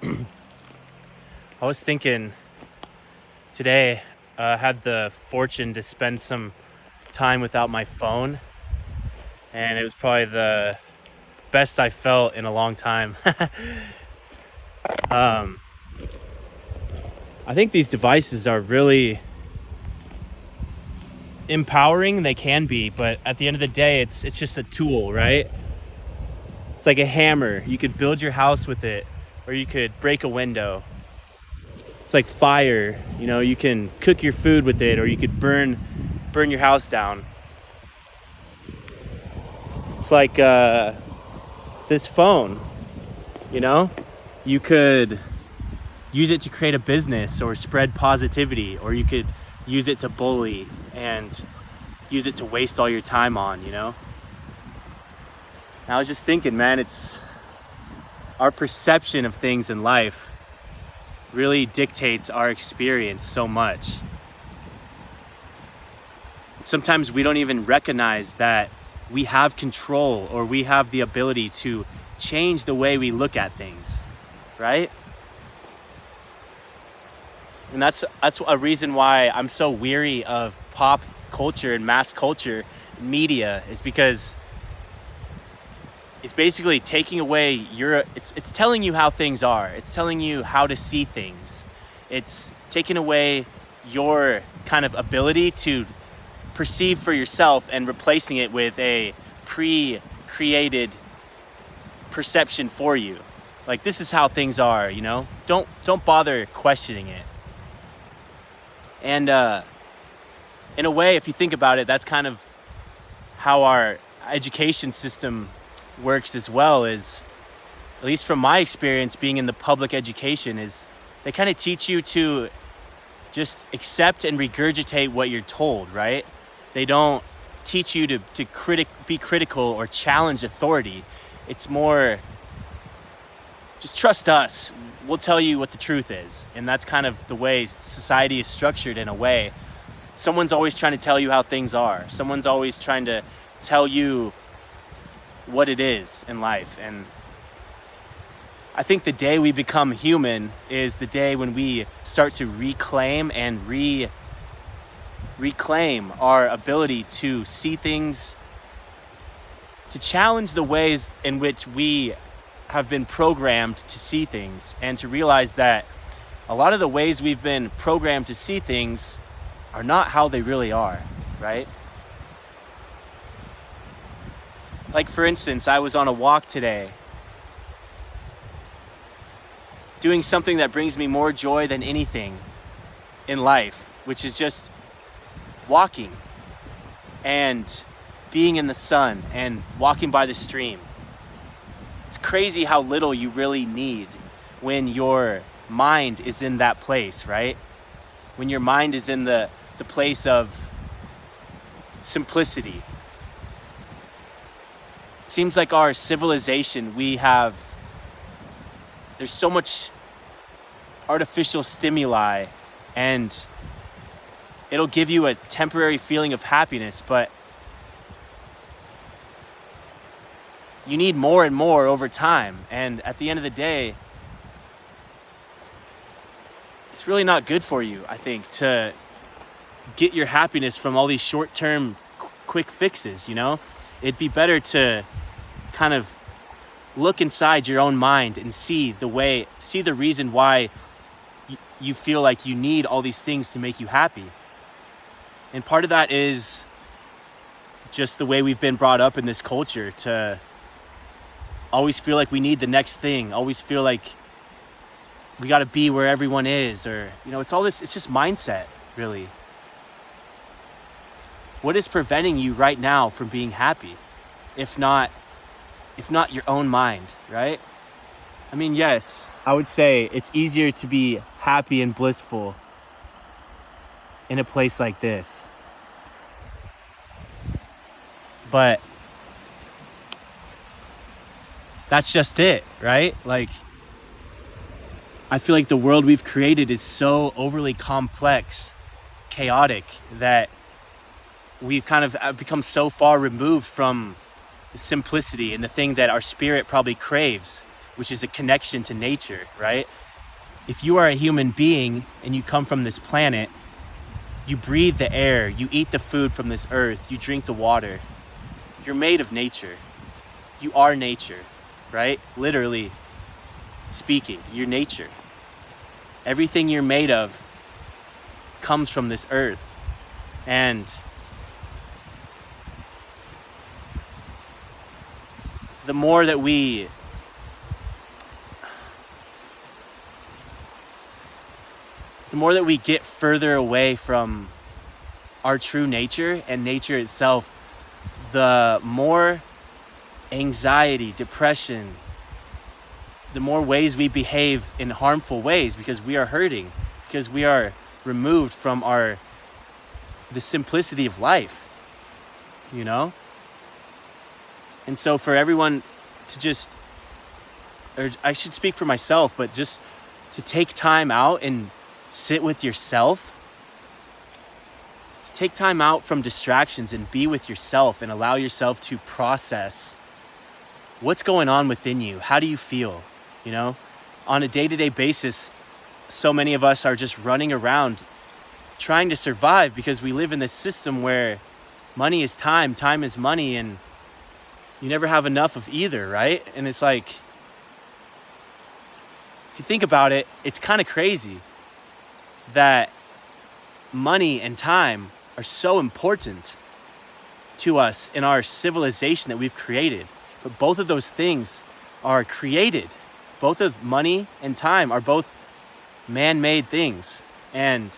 I was thinking today, I had the fortune to spend some time without my phone, and it was probably the best I felt in a long time. um, I think these devices are really empowering. They can be, but at the end of the day, it's just a tool, right? It's like a hammer. You could build your house with it, or you could break a window. It's like fire. You can cook your food with it, or you could burn your house down. It's like this phone, you know? You could use it to create a business or spread positivity, or you could use it to bully and use it to waste all your time on. And I was just thinking, man, it's our perception of things in life really dictates our experience so much. Sometimes we don't even recognize that we have control or we have the ability to change the way we look at things, right? And that's a reason why I'm so weary of pop culture and mass culture media, is because it's basically taking away it's telling you how things are. It's telling you how to see things. It's taking away your kind of ability to perceive for yourself and replacing it with a pre-created perception for you. Like, this is how things are, Don't bother questioning it. And in a way, if you think about it, that's kind of how our education system works as well. Is, at least from my experience being in the public education, is they kind of teach you to just accept and regurgitate what you're told, right? They don't teach you to be critical or challenge authority. It's more, just trust us. We'll tell you what the truth is. And that's kind of the way society is structured in a way. Someone's always trying to tell you how things are. Someone's always trying to tell you what it is in life. And I think the day we become human is the day when we start to reclaim and reclaim our ability to see things, to challenge the ways in which we have been programmed to see things, and to realize that a lot of the ways we've been programmed to see things are not how they really are, right? Like, for instance, I was on a walk today, doing something that brings me more joy than anything in life, which is just walking and being in the sun and walking by the stream. It's crazy how little you really need when your mind is in that place, right? When your mind is in the place of simplicity. It seems like our civilization, there's so much artificial stimuli, and it'll give you a temporary feeling of happiness, but you need more and more over time. And at the end of the day, it's really not good for you, I think, to get your happiness from all these short-term quick fixes, It'd be better to kind of look inside your own mind and see the reason why you feel like you need all these things to make you happy. And part of that is just the way we've been brought up in this culture, to always feel like we need the next thing, always feel like we got to be where everyone is, or, it's all this, it's just mindset, really. What is preventing you right now from being happy? If not your own mind, right? I mean, yes, I would say it's easier to be happy and blissful in a place like this. But that's just it, right? Like, I feel like the world we've created is so overly complex, chaotic, that we've kind of become so far removed from the simplicity and the thing that our spirit probably craves, which is a connection to nature, right? If you are a human being and you come from this planet, you breathe the air, you eat the food from this earth, you drink the water. You're made of nature. You are nature, right? Literally speaking, you're nature. Everything you're made of comes from this earth. And the more that we get further away from our true nature and nature itself, the more anxiety, depression, the more ways we behave in harmful ways, because we are hurting, because we are removed from the simplicity of life, you know? And so for everyone to just, or I should speak for myself, but just to take time out and sit with yourself. Just take time out from distractions and be with yourself and allow yourself to process what's going on within you. How do you feel? You know, on a day-to-day basis, so many of us are just running around trying to survive because we live in this system where money is time, time is money, and you never have enough of either, right? And it's like, if you think about it, it's kind of crazy that money and time are so important to us in our civilization that we've created. But both of those things are created. Both of money and time are both man-made things. And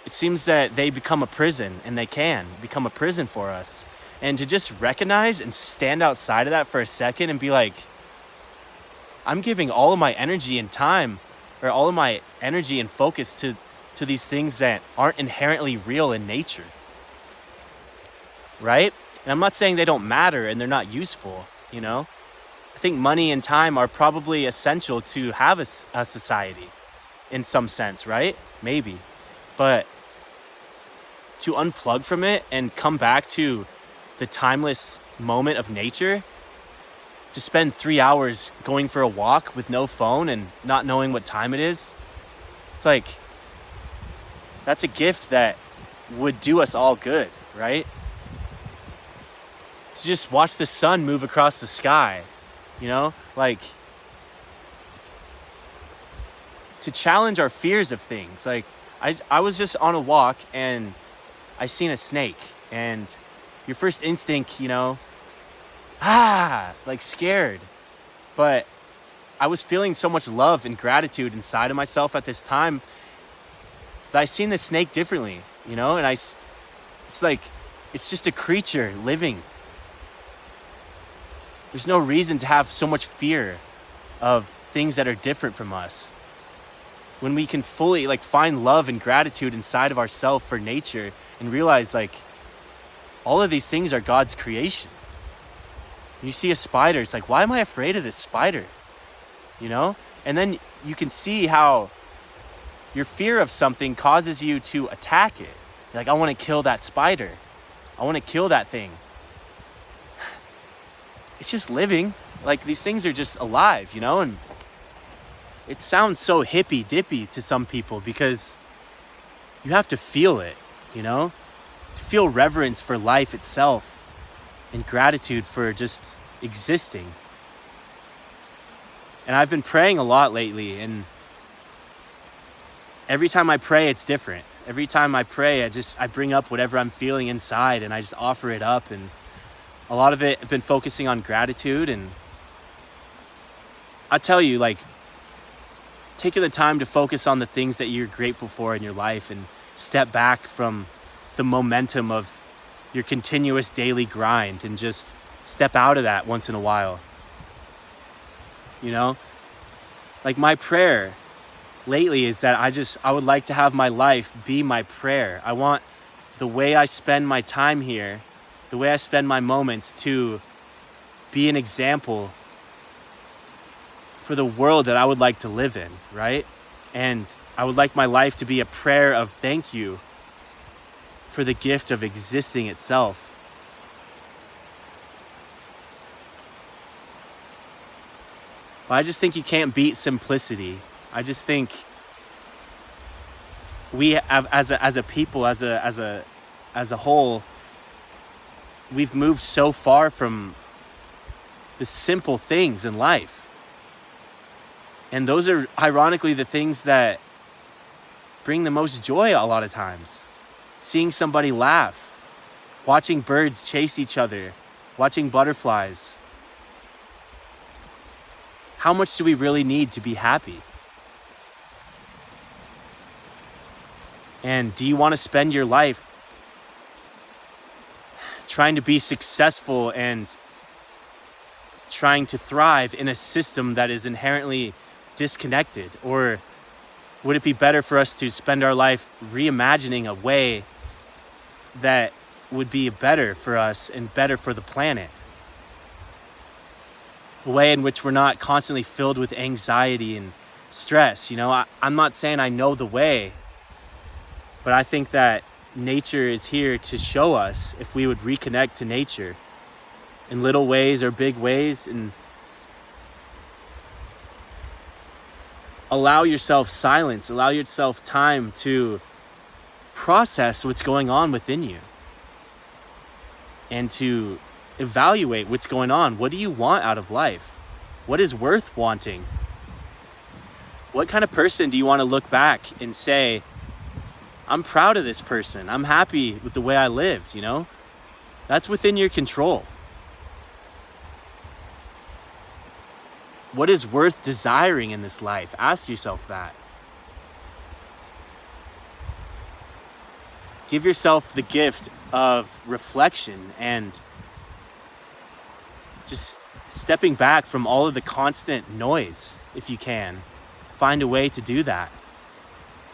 it seems that they become a prison, and they can become a prison for us. And to just recognize and stand outside of that for a second and be like, I'm giving all of my energy and time, or all of my energy and focus to these things that aren't inherently real in nature, right? And I'm not saying they don't matter and they're not useful, you know? I think money and time are probably essential to have a society in some sense, right? Maybe. But to unplug from it and come back to the timeless moment of nature, to spend 3 hours going for a walk with no phone and not knowing what time it is, it's like, that's a gift that would do us all good, right? To just watch the sun move across the sky, you know, like, to challenge our fears of things. Like, I was just on a walk and I seen a snake, and your first instinct, you know, like scared. But I was feeling so much love and gratitude inside of myself at this time that I seen the snake differently, you know, and it's like, it's just a creature living. There's no reason to have so much fear of things that are different from us. When we can fully like find love and gratitude inside of ourselves for nature and realize like all of these things are God's creation. You see a spider, it's like, why am I afraid of this spider? You know? And then you can see how your fear of something causes you to attack it. You're like, I want to kill that spider. I want to kill that thing. It's just living. Like, these things are just alive, you know? And it sounds so hippy-dippy to some people because you have to feel it, you know? To feel reverence for life itself and gratitude for just existing. And I've been praying a lot lately, and every time I pray, it's different. Every time I pray, I bring up whatever I'm feeling inside and I just offer it up. And a lot of it, I've been focusing on gratitude. And I tell you, like, taking the time to focus on the things that you're grateful for in your life and step back from the momentum of your continuous daily grind and just step out of that once in a while. You know, like, my prayer lately is that I would like to have my life be my prayer. I want the way I spend my time here, the way I spend my moments, to be an example for the world that I would like to live in, right? And I would like my life to be a prayer of thank you for the gift of existing itself. But I just think you can't beat simplicity. I just think we have, as a people, as a whole, we've moved so far from the simple things in life. And those are ironically the things that bring the most joy a lot of times. Seeing somebody laugh, watching birds chase each other, watching butterflies. How much do we really need to be happy? And do you want to spend your life trying to be successful and trying to thrive in a system that is inherently disconnected? Or would it be better for us to spend our life reimagining a way that would be better for us and better for the planet? A way in which we're not constantly filled with anxiety and stress. I'm not saying I know the way, but I think that nature is here to show us if we would reconnect to nature in little ways or big ways, and allow yourself silence, allow yourself time to process what's going on within you and to evaluate what's going on. What do you want out of life? What is worth wanting? What kind of person do you want to look back and say, I'm proud of this person. I'm happy with the way I lived, That's within your control. What is worth desiring in this life? Ask yourself that. Give yourself the gift of reflection and just stepping back from all of the constant noise, if you can. Find a way to do that.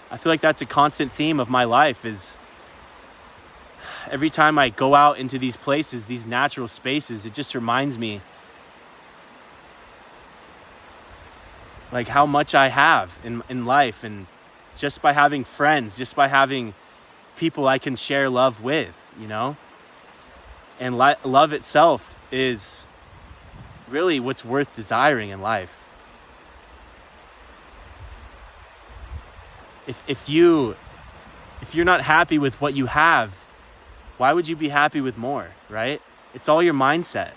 I feel like that's a constant theme of my life, is every time I go out into these places, these natural spaces, it just reminds me like how much I have in life, and just by having friends, just by having people I can share love with, and love itself is really what's worth desiring in life. If you're not happy with what you have, why would you be happy with more, right? It's all your mindset.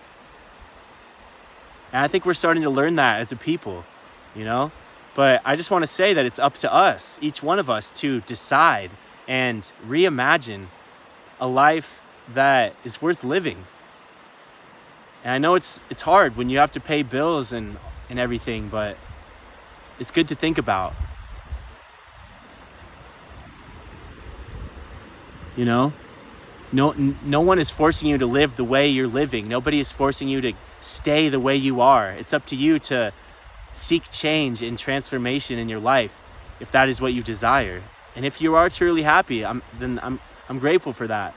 And I think we're starting to learn that as a people, But I just want to say that it's up to us, each one of us, to decide and reimagine a life that is worth living. And I know it's hard when you have to pay bills and everything, but it's good to think about. No one is forcing you to live the way you're living. Nobody is forcing you to stay the way you are. It's up to you to seek change and transformation in your life if that is what you desire. And if you are truly happy, I'm grateful for that.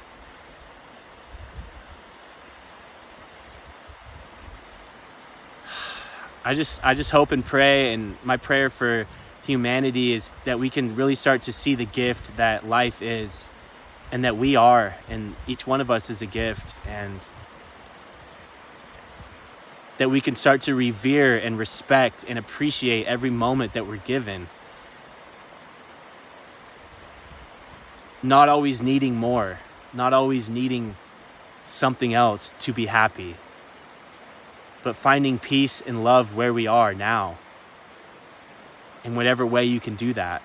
I just hope and pray, and my prayer for humanity is that we can really start to see the gift that life is, and that we are, and each one of us is a gift, and that we can start to revere and respect and appreciate every moment that we're given. Not always needing more, not always needing something else to be happy, but finding peace and love where we are now, in whatever way you can do that.